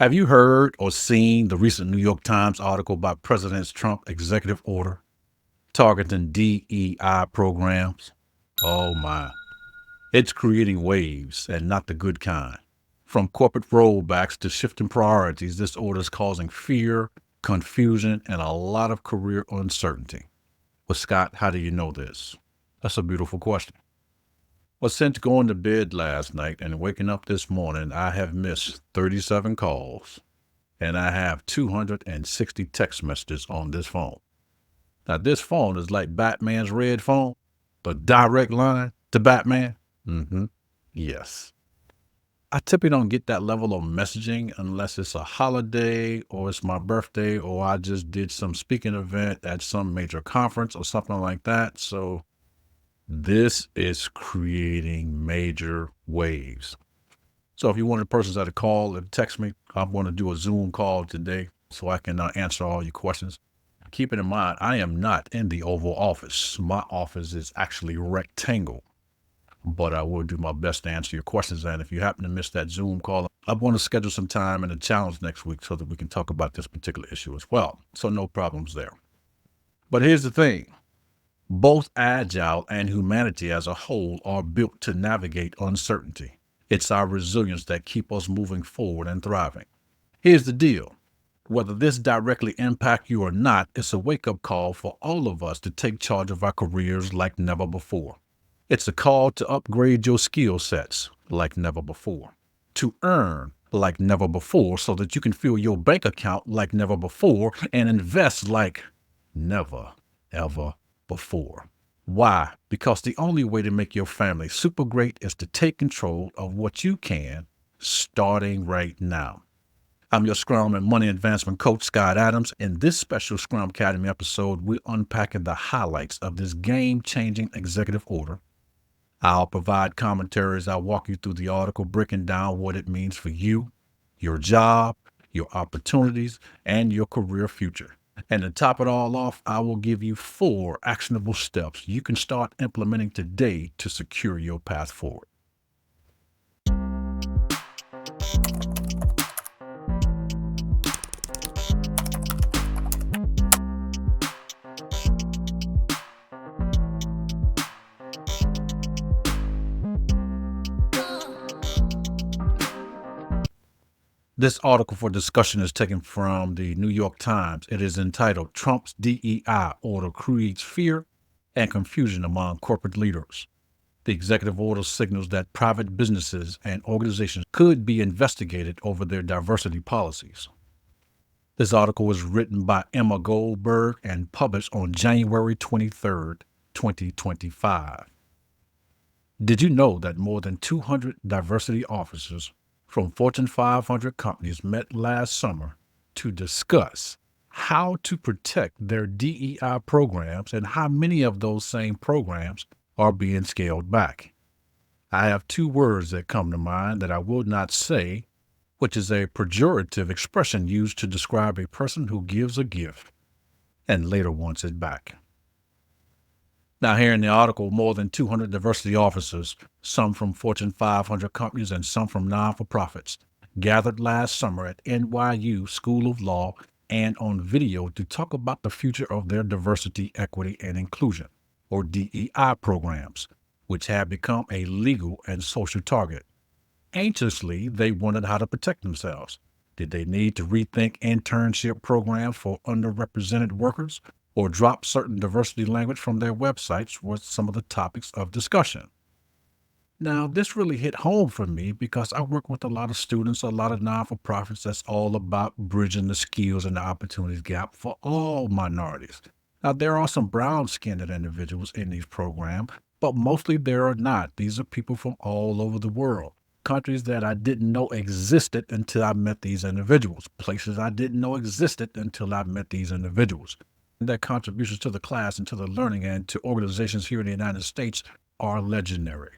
Have you heard or seen the recent New York Times article about President Trump's executive order targeting DEI programs? Oh my. It's creating waves and not the good kind. From corporate rollbacks to shifting priorities, this order is causing fear, confusion, and a lot of career uncertainty. Well, Scott, how do you know this? That's a beautiful question. Well, since going to bed last night and waking up this morning, I have missed 37 calls and I have 260 text messages on this phone. Now, this phone is like Batman's red phone, the direct line to Batman. Mm-hmm. Yes. I typically don't get that level of messaging unless it's a holiday or it's my birthday or I just did some speaking event at some major conference or something like that. So this is creating major waves. So if you want the persons that call and text me, I'm going to do a Zoom call today so I can answer all your questions. Keep it in mind, I am not in the Oval Office. My office is actually rectangle, but I will do my best to answer your questions. And if you happen to miss that Zoom call, I'm going to schedule some time in a challenge next week so that we can talk about this particular issue as well. So no problems there. But here's the thing. Both Agile and humanity as a whole are built to navigate uncertainty. It's our resilience that keep us moving forward and thriving. Here's the deal. Whether this directly impacts you or not, it's a wake-up call for all of us to take charge of our careers like never before. It's a call to upgrade your skill sets like never before, to earn like never before so that you can fill your bank account like never before and invest like never, ever before. Why? Because the only way to make your family super great is to take control of what you can starting right now. I'm your Scrum and Money Advancement Coach, Scott Adams. In this special Scrum Academy episode, we're unpacking the highlights of this game-changing executive order. I'll provide commentaries. I'll walk you through the article, breaking down what it means for you, your job, your opportunities, and your career future. And to top it all off, I will give you 4 actionable steps you can start implementing today to secure your path forward. This article for discussion is taken from the New York Times. It is entitled Trump's DEI Order Creates Fear and Confusion Among Corporate Leaders. The executive order signals that private businesses and organizations could be investigated over their diversity policies. This article was written by Emma Goldberg and published on January 23rd, 2025. Did you know that more than 200 diversity officers from Fortune 500 companies met last summer to discuss how to protect their DEI programs and how many of those same programs are being scaled back? I have 2 words that come to mind that I will not say, which is a pejorative expression used to describe a person who gives a gift and later wants it back. Now, here in the article, more than 200 diversity officers, some from Fortune 500 companies and some from non-for-profits, gathered last summer at NYU School of Law and on video to talk about the future of their diversity, equity, and inclusion, or DEI programs, which have become a legal and social target. Anxiously, they wondered how to protect themselves. Did they need to rethink internship programs for underrepresented workers or drop certain diversity language from their websites? Was some of the topics of discussion. Now, this really hit home for me because I work with a lot of students, a lot of non-for-profits that's all about bridging the skills and the opportunities gap for all minorities. Now, there are some brown-skinned individuals in these programs, but mostly there are not. These are people from all over the world. Countries that I didn't know existed until I met these individuals. Places I didn't know existed until I met these individuals. Their contributions to the class and to the learning and to organizations here in the United States are legendary.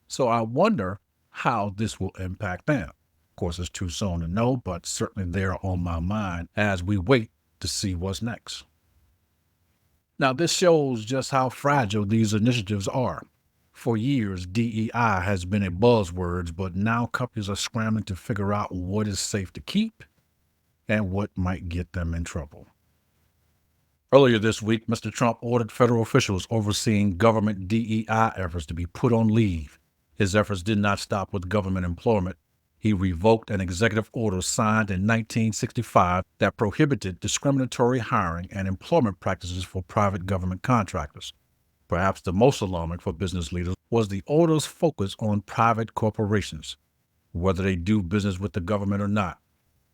So I wonder how this will impact them. Of course, it's too soon to know, but certainly they're on my mind as we wait to see what's next. Now, this shows just how fragile these initiatives are. For years, DEI has been a buzzword, but now companies are scrambling to figure out what is safe to keep and what might get them in trouble. Earlier this week, Mr. Trump ordered federal officials overseeing government DEI efforts to be put on leave. His efforts did not stop with government employment. He revoked an executive order signed in 1965 that prohibited discriminatory hiring and employment practices for private government contractors. Perhaps the most alarming for business leaders was the order's focus on private corporations, whether they do business with the government or not.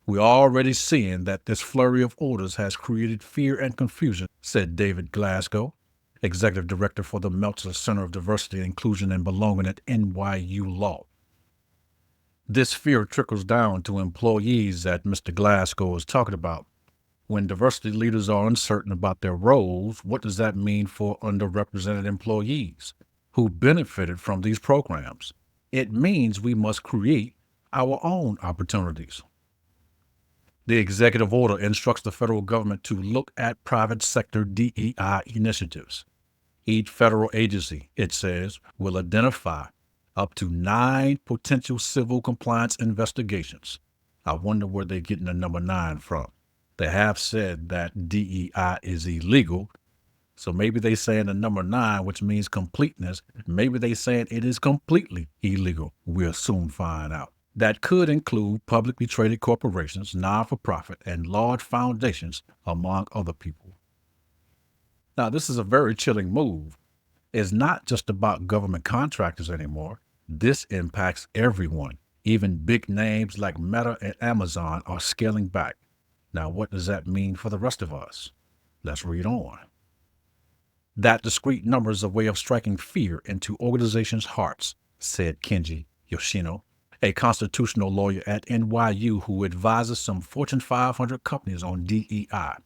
We're already seeing that this flurry of orders has created fear and confusion, said David Glasgow, executive director for the Meltzer Center of Diversity, Inclusion, and Belonging at NYU Law. This fear trickles down to employees that Mr. Glasgow is talking about. When diversity leaders are uncertain about their roles, what does that mean for underrepresented employees who benefited from these programs? It means we must create our own opportunities. The executive order instructs the federal government to look at private sector DEI initiatives. Each federal agency, it says, will identify up to 9 potential civil compliance investigations. I wonder where they're getting the number 9 from. They have said that DEI is illegal, so maybe they're saying the number 9, which means completeness. Maybe they're saying it is completely illegal. We'll soon find out. That could include publicly traded corporations, non-for-profit, and large foundations, among other people. Now, this is a very chilling move. It's not just about government contractors anymore. This impacts everyone. Even big names like Meta and Amazon are scaling back. Now, what does that mean for the rest of us? Let's read on. That discrete number is a way of striking fear into organizations' hearts, said Kenji Yoshino, a constitutional lawyer at NYU who advises some Fortune 500 companies on DEI.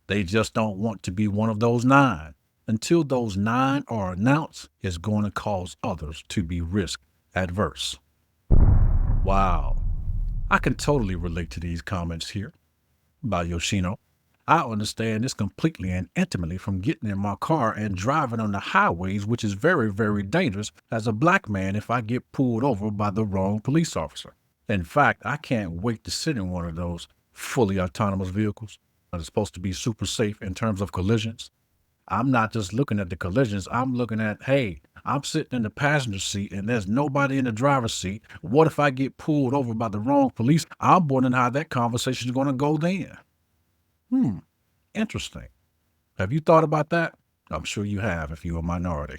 They just don't want to be one of those 9. Until those 9 are announced, it's going to cause others to be risk adverse. Wow. I can totally relate to these comments here by Yoshino. I understand this completely and intimately from getting in my car and driving on the highways, which is very, very dangerous as a black man if I get pulled over by the wrong police officer. In fact, I can't wait to sit in one of those fully autonomous vehicles. It's supposed to be super safe in terms of collisions. I'm not just looking at the collisions. I'm looking at, hey, I'm sitting in the passenger seat and there's nobody in the driver's seat. What if I get pulled over by the wrong police? I'm wondering how that conversation is going to go then. Interesting. Have you thought about that? I'm sure you have if you're a minority.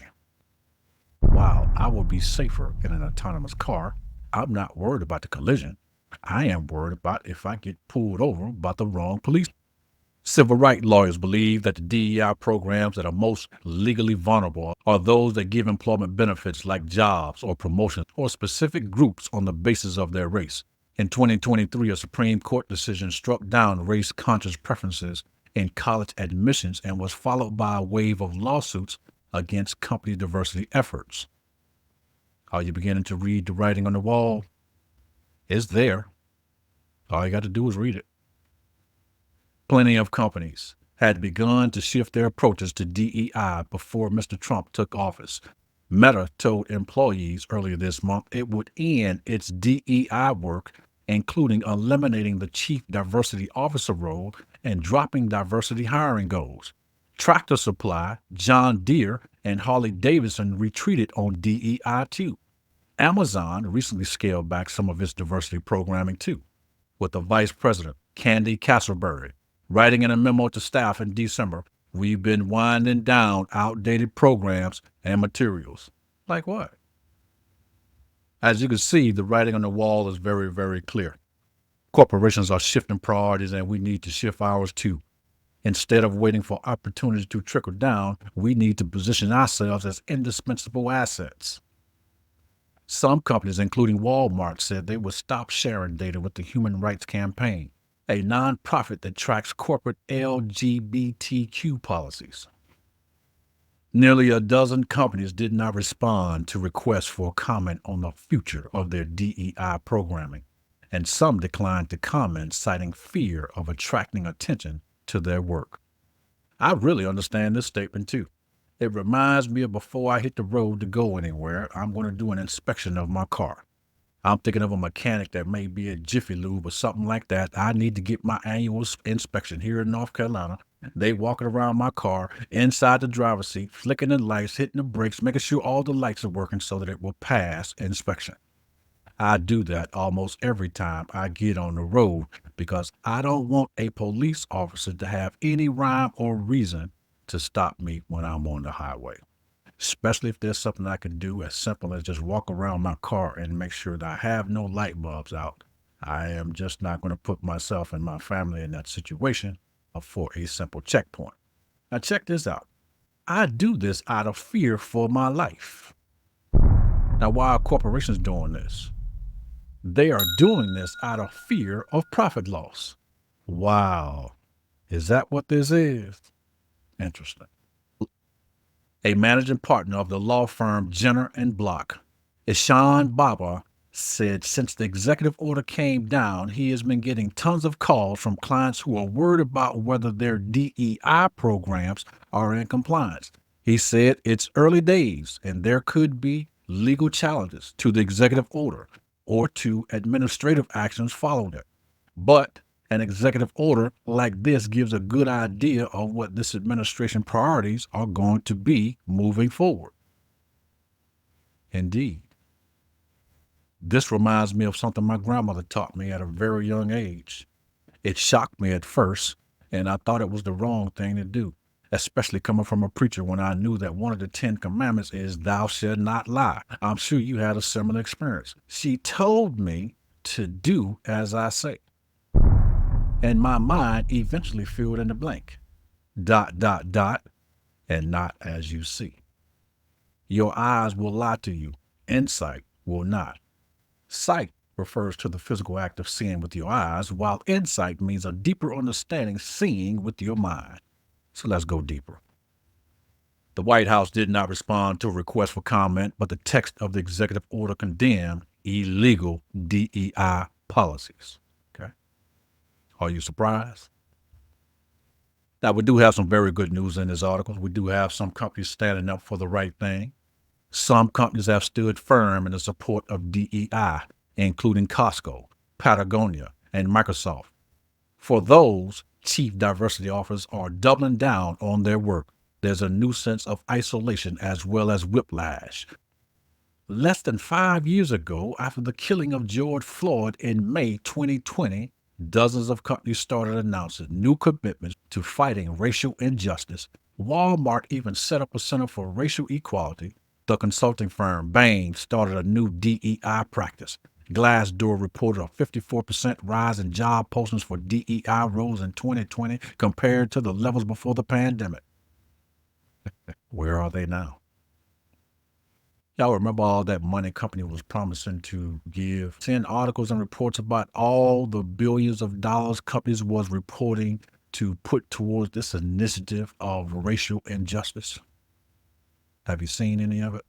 While I will be safer in an autonomous car, I'm not worried about the collision. I am worried about if I get pulled over by the wrong police. Civil rights lawyers believe that the DEI programs that are most legally vulnerable are those that give employment benefits like jobs or promotions or specific groups on the basis of their race. In 2023, a Supreme Court decision struck down race-conscious preferences in college admissions and was followed by a wave of lawsuits against company diversity efforts. Are you beginning to read the writing on the wall? It's there. All you got to do is read it. Plenty of companies had begun to shift their approaches to DEI before Mr. Trump took office. Meta told employees earlier this month it would end its DEI work, including eliminating the chief diversity officer role and dropping diversity hiring goals. Tractor Supply, John Deere, and Harley-Davidson retreated on DEI too. Amazon recently scaled back some of its diversity programming too, with the vice president, Candy Castleberry, writing in a memo to staff in December, "We've been winding down outdated programs and materials." Like what? As you can see, the writing on the wall is very, very clear. Corporations are shifting priorities and we need to shift ours too. Instead of waiting for opportunities to trickle down, we need to position ourselves as indispensable assets. Some companies, including Walmart, said they would stop sharing data with the Human Rights Campaign, a nonprofit that tracks corporate LGBTQ policies. Nearly a dozen companies did not respond to requests for comment on the future of their DEI programming, and some declined to comment, citing fear of attracting attention to their work. I really understand this statement too. It reminds me of before I hit the road to go anywhere, I'm going to do an inspection of my car. I'm thinking of a mechanic that may be at Jiffy Lube or something like that. I need to get my annual inspection here in North Carolina. They walking around my car inside the driver's seat, flicking the lights, hitting the brakes, making sure all the lights are working so that it will pass inspection. I do that almost every time I get on the road because I don't want a police officer to have any rhyme or reason to stop me when I'm on the highway, especially if there's something I can do as simple as just walk around my car and make sure that I have no light bulbs out. I am just not going to put myself and my family in that situation for a simple checkpoint. Now, check this out. I do this out of fear for my life. Now, why are corporations doing this? They are doing this out of fear of profit loss. Wow. Is that what this is? Interesting. A managing partner of the law firm Jenner and Block, Ishan Baba, said since the executive order came down, he has been getting tons of calls from clients who are worried about whether their DEI programs are in compliance. He said it's early days and there could be legal challenges to the executive order or to administrative actions following it. But an executive order like this gives a good idea of what this administration priorities are going to be moving forward. Indeed. This reminds me of something my grandmother taught me at a very young age. It shocked me at first, and I thought it was the wrong thing to do, especially coming from a preacher when I knew that one of the 10 commandments is thou shalt not lie. I'm sure you had a similar experience. She told me to do as I say. And my mind eventually filled in the blank. ... and not as you see. Your eyes will lie to you. Insight will not. Sight refers to the physical act of seeing with your eyes, while insight means a deeper understanding, seeing with your mind. So let's go deeper. The White House did not respond to a request for comment, but the text of the executive order condemned illegal DEI policies. Okay. Are you surprised? Now, we do have some very good news in this article. We do have some companies standing up for the right thing. Some companies have stood firm in the support of DEI, including Costco, Patagonia, and Microsoft. For those, chief diversity officers are doubling down on their work. There's a new sense of isolation as well as whiplash. Less than 5 years ago, after the killing of George Floyd in May 2020, dozens of companies started announcing new commitments to fighting racial injustice. Walmart even set up a Center for Racial Equality. The consulting firm Bain started a new DEI practice. Glassdoor reported a 54% rise in job postings for DEI roles in 2020 compared to the levels before the pandemic. Where are they now? Y'all remember all that money company was promising to give? 10 articles and reports about all the billions of dollars companies was reporting to put towards this initiative of racial injustice. Have you seen any of it?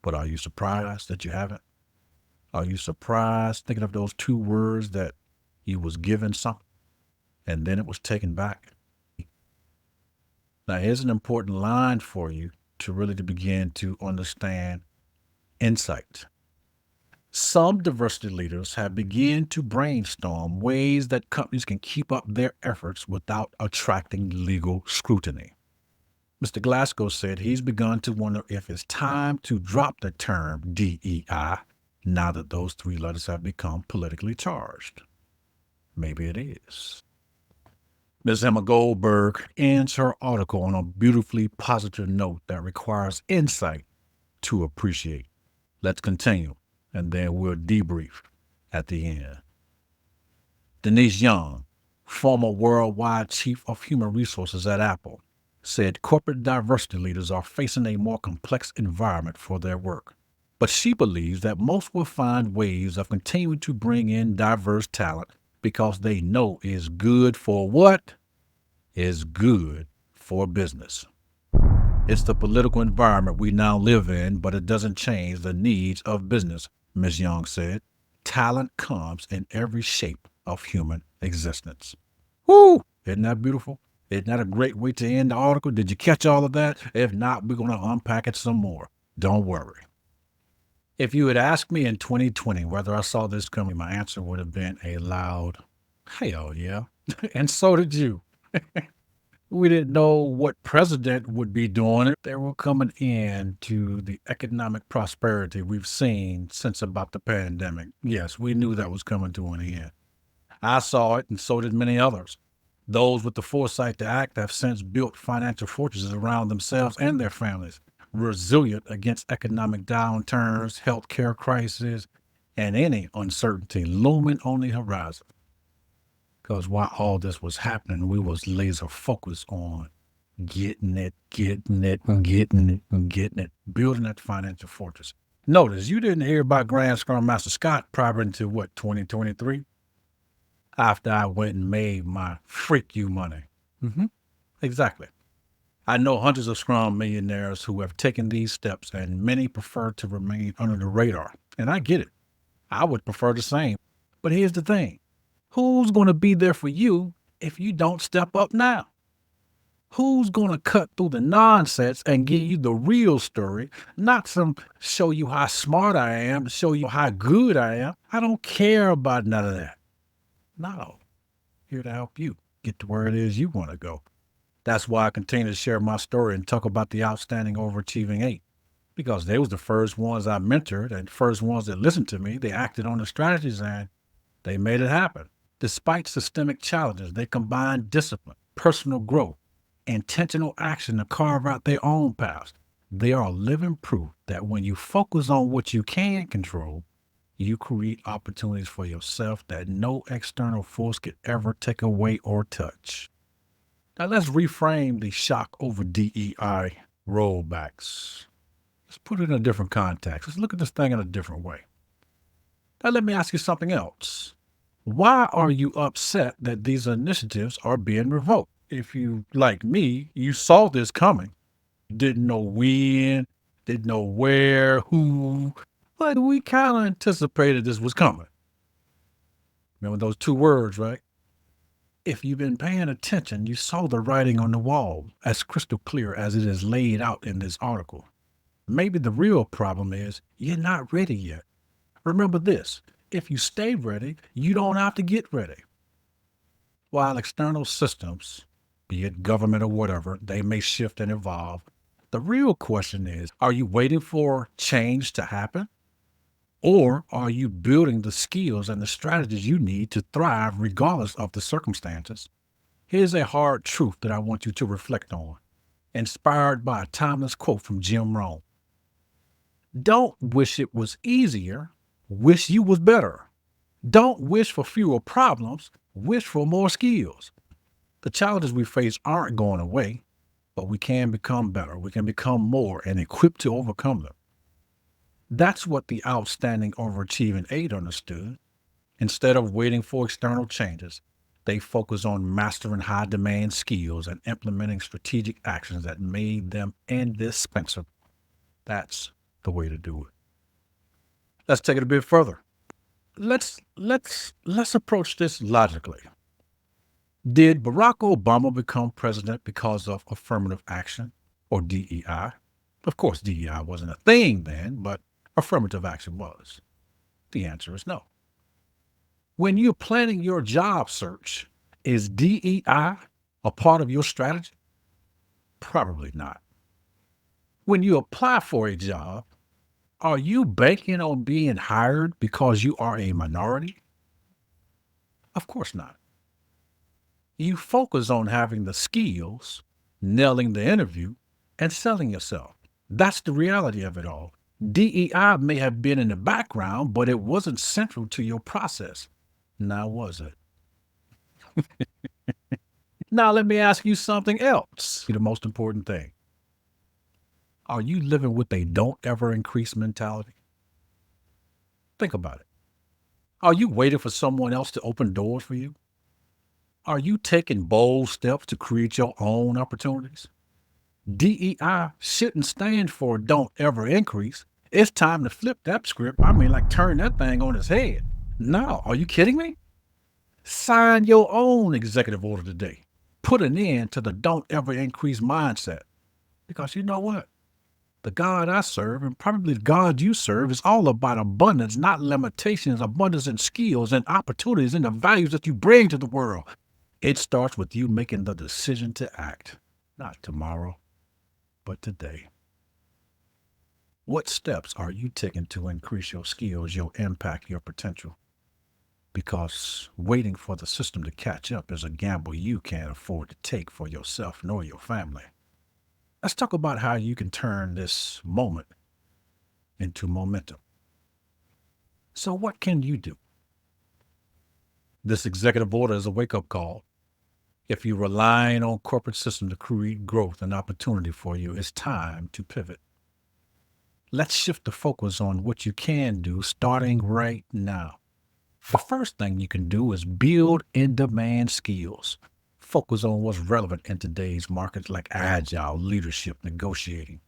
But are you surprised that you haven't? Are you surprised thinking of those 2 words that you was given something and then it was taken back? Now, here's an important line for you to really to begin to understand insight. Some diversity leaders have begun to brainstorm ways that companies can keep up their efforts without attracting legal scrutiny. Mr. Glasgow said he's begun to wonder if it's time to drop the term DEI now that those 3 letters have become politically charged. Maybe it is. Ms. Emma Goldberg ends her article on a beautifully positive note that requires insight to appreciate. Let's continue, and then we'll debrief at the end. Denise Young, former worldwide chief of human resources at Apple, said corporate diversity leaders are facing a more complex environment for their work. But she believes that most will find ways of continuing to bring in diverse talent because they know is good for what? Is good for business. It's the political environment we now live in, but it doesn't change the needs of business, Ms. Young said. Talent comes in every shape of human existence. Woo! Isn't that beautiful? Isn't that a great way to end the article? Did you catch all of that? If not, we're going to unpack it some more. Don't worry. If you had asked me in 2020 whether I saw this coming, my answer would have been a loud, hell yeah. And so did you. We didn't know what president would be doing it. They were coming in to the economic prosperity we've seen since about the pandemic. Yes, we knew that was coming to an end. I saw it, and so did many others. Those with the foresight to act have since built financial fortresses around themselves and their families, resilient against economic downturns, healthcare crises, and any uncertainty looming on the horizon. Because while all this was happening, we was laser focused on getting it, building that financial fortress. Notice you didn't hear about Grand Scrum Master Scott prior to what, 2023? After I went and made my freak you money. Exactly. I know hundreds of Scrum millionaires who have taken these steps, and many prefer to remain under the radar. And I get it. I would prefer the same. But here's the thing. Who's going to be there for you if you don't step up now? Who's going to cut through the nonsense and give you the real story, not some show you how smart I am, show you how good I am? I don't care about none of that. No. Here to help you get to where it is you want to go. That's why I continue to share my story and talk about the outstanding overachieving 8. Because they was the first ones I mentored and first ones that listened to me. They acted on the strategies and they made it happen. Despite systemic challenges, they combined discipline, personal growth, intentional action to carve out their own paths. They are living proof that when you focus on what you can control, you create opportunities for yourself that no external force could ever take away or touch. Now let's reframe the shock over DEI rollbacks. Let's put it in a different context. Let's look at this thing in a different way. Now let me ask you something else. Why are you upset that these initiatives are being revoked? If you, like me, you saw this coming, didn't know when, didn't know where, who, but we kind of anticipated this was coming. Remember those 2 words, right? If you've been paying attention, you saw the writing on the wall as crystal clear as it is laid out in this article. Maybe the real problem is you're not ready yet. Remember this. If you stay ready, you don't have to get ready. While external systems, be it government or whatever, they may shift and evolve, the real question is, are you waiting for change to happen? Or are you building the skills and the strategies you need to thrive regardless of the circumstances? Here's a hard truth that I want you to reflect on, inspired by a timeless quote from Jim Rohn. Don't wish it was easier. Wish you was better. Don't wish for fewer problems. Wish for more skills. The challenges we face aren't going away, but we can become better. We can become more and equipped to overcome them. That's what the outstanding overachieving 8 understood. Instead of waiting for external changes, they focus on mastering high demand skills and implementing strategic actions that made them indispensable. That's the way to do it. Let's take it a bit further. Let's approach this logically. Did Barack Obama become president because of affirmative action or DEI? Of course, DEI wasn't a thing then, but affirmative action was. The answer is no. When you're planning your job search, is DEI a part of your strategy? Probably not. When you apply for a job, are you banking on being hired because you are a minority? Of course not. You focus on having the skills, nailing the interview, and selling yourself. That's the reality of it all. DEI may have been in the background, but it wasn't central to your process. Now, was it? Now, let me ask you something else. The most important thing. Are you living with a don't ever increase mentality? Think about it. Are you waiting for someone else to open doors for you? Are you taking bold steps to create your own opportunities? DEI shouldn't stand for don't ever increase. It's time to flip that script. Turn that thing on its head. No, are you kidding me? Sign your own executive order today. put an end to the don't ever increase mindset. Because you know what? The God I serve, and probably the God you serve, is all about abundance, not limitations, abundance in skills and opportunities and the values that you bring to the world. It starts with you making the decision to act, not tomorrow, but today. What steps are you taking to increase your skills, your impact, your potential? Because waiting for the system to catch up is a gamble you can't afford to take for yourself nor your family. Let's talk about how you can turn this moment into momentum. So, what can you do? This executive order is a wake up call. If you're relying on corporate systems to create growth and opportunity for you, it's time to pivot. Let's shift the focus on what you can do starting right now. The first thing you can do is build in-demand skills. Focus on what's relevant in today's markets like Agile, leadership, negotiating.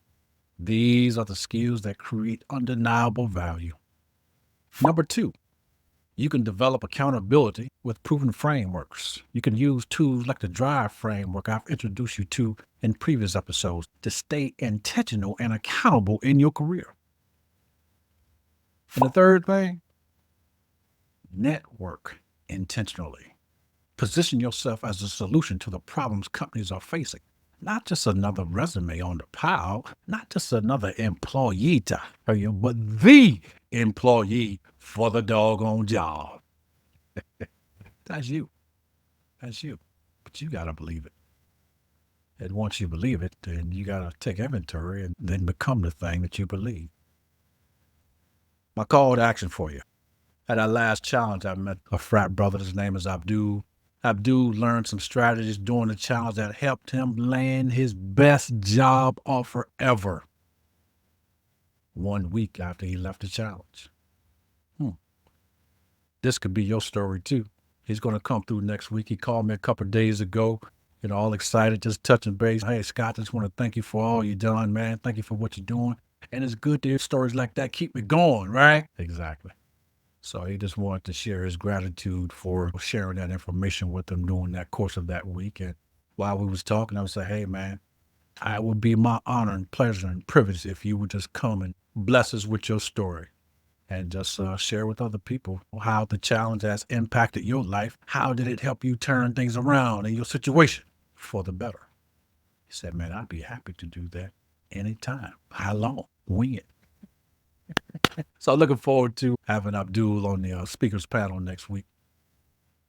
These are the skills that create undeniable value. Number 2, you can develop accountability with proven frameworks. You can use tools like the DRIVE framework I've introduced you to in previous episodes to stay intentional and accountable in your career. And the third thing, network intentionally. Position yourself as a solution to the problems companies are facing. Not just another resume on the pile, not just another employee to hire you, but the employee for the doggone job. That's you. That's you. But you got to believe it. And once you believe it, then you got to take inventory and then become the thing that you believe. My call to action for you. At our last challenge, I met a frat brother. His name is Abdul. Abdul learned some strategies during the challenge that helped him land his best job offer ever 1 week after he left the challenge. This could be your story too. He's going to come through next week. He called me a couple of days ago, all excited, just touching base. Hey, Scott, just want to thank you for all you've done, man. Thank you for what you're doing. And it's good to hear stories like that. Keep me going, right? Exactly. So he just wanted to share his gratitude for sharing that information with him during that course of that week. And while we was talking, I would say, hey, man, it would be my honor and pleasure and privilege if you would just come and bless us with your story and just share with other people how the challenge has impacted your life. How did it help you turn things around in your situation for the better? He said, man, I'd be happy to do that anytime. How long? Wing it. So looking forward to having Abdul on the speakers panel next week.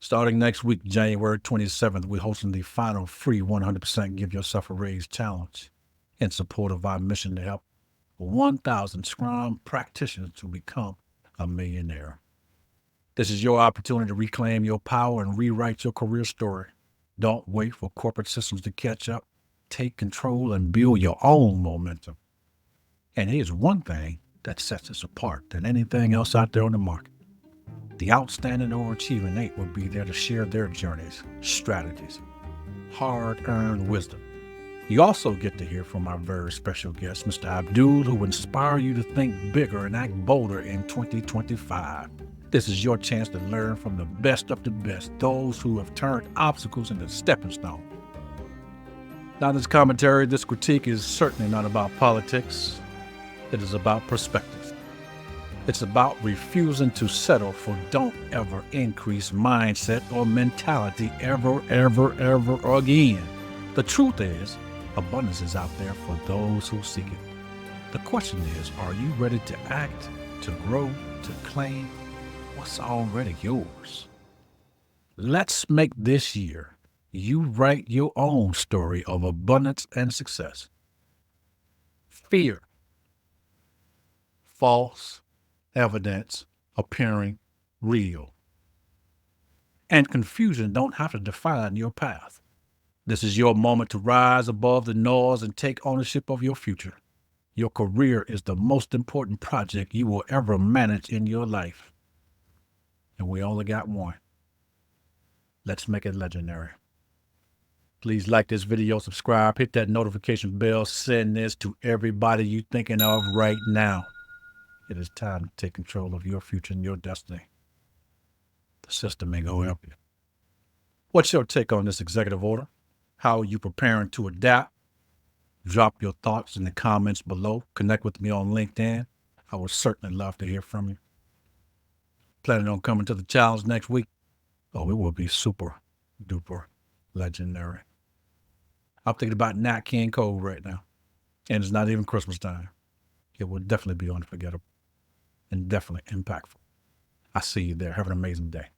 Starting next week, January 27th, we're hosting the final free 100% Give Yourself a Raise challenge in support of our mission to help 1,000 Scrum practitioners to become a millionaire. This is your opportunity to reclaim your power and rewrite your career story. Don't wait for corporate systems to catch up. Take control and build your own momentum. And here's one thing that sets us apart than anything else out there on the market. The outstanding or achieving 8 will be there to share their journeys, strategies, hard-earned wisdom. You also get to hear from our very special guest, Mr. Abdul, who will inspire you to think bigger and act bolder in 2025. This is your chance to learn from the best of the best, those who have turned obstacles into stepping stones. Now, this commentary, this critique is certainly not about politics. It is about perspective. It's about refusing to settle for don't ever increase mindset or mentality ever again. The truth is, abundance is out there for those who seek it. The question is, are you ready to act, to grow, to claim what's already yours? Let's make this year you write your own story of abundance and success. Fear, false evidence appearing real. And confusion don't have to define your path. This is your moment to rise above the noise and take ownership of your future. Your career is the most important project you will ever manage in your life. And we only got one. Let's make it legendary. Please like this video, subscribe, hit that notification bell, send this to everybody you're thinking of right now. It is time to take control of your future and your destiny. The system ain't gonna help you. What's your take on this executive order? How are you preparing to adapt? Drop your thoughts in the comments below. Connect with me on LinkedIn. I would certainly love to hear from you. Planning on coming to the challenge next week? Oh, it will be super duper legendary. I'm thinking about Nat King Cole right now. And it's not even Christmas time. It will definitely be unforgettable and definitely impactful. I see you there. Have an amazing day.